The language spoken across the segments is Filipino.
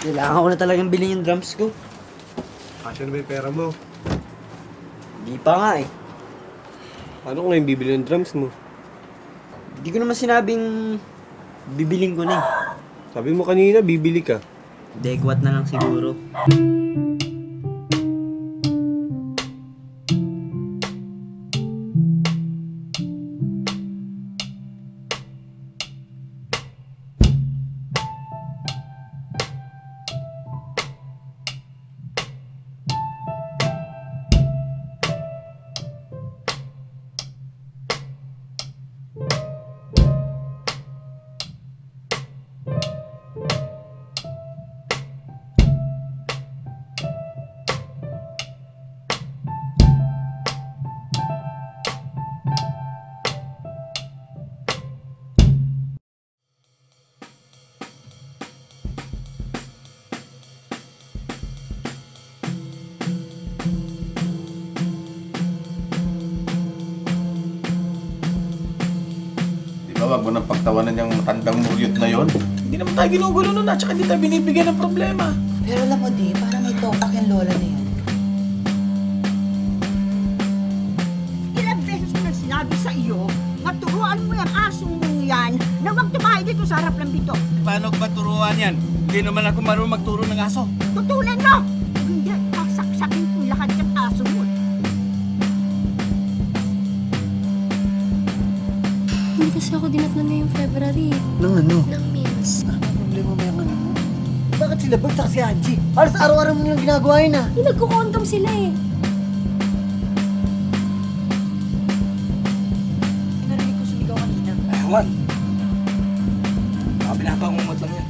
Kailangan ko na talagang bilhin yung drums ko. Kasya na ba yung pera mo? Di pa nga eh. Paano ko ngayon bibili ng drums mo? Di ko naman sinabing bibiling ko na eh. Sabi mo kanina, bibili ka. Dekwat na lang siguro. Wag mo nang pagtawanan yung matandang muryot na yon. Hindi naman tayo ginugulo nun at saka hindi tayo binibigyan ng problema. Pero alam mo di, parang may topak yung lola na yan. Ilang beses ko nang sinabi sa iyo, maturuan mo yung asong mong yan na huwag tumahay dito sa harap ng bito. Paano ko ba turuan yan? Hindi naman ako marunong magturo ng aso. Tutulan mo! Hindi, pasaksakin ko lahat ng aso mo. Hindi kasi ako dinatnan ngayong February. Nang ano? Ng meals. Ano problema mo yung ano mo? Bakit sila ba sa si Angie? Halos araw-araw mo nilang ginagawa yun ah. Yung nagkukondom sila eh. Narinig ko sumigaw kanina. Ewan. Baka pinapangumot lang yan.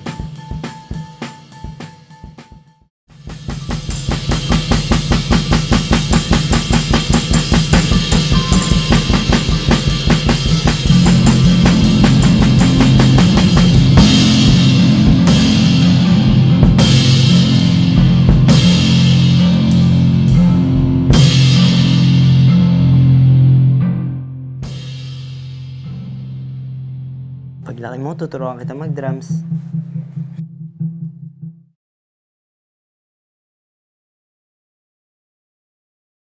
Paglaki mo, tuturuan kita mag-drums.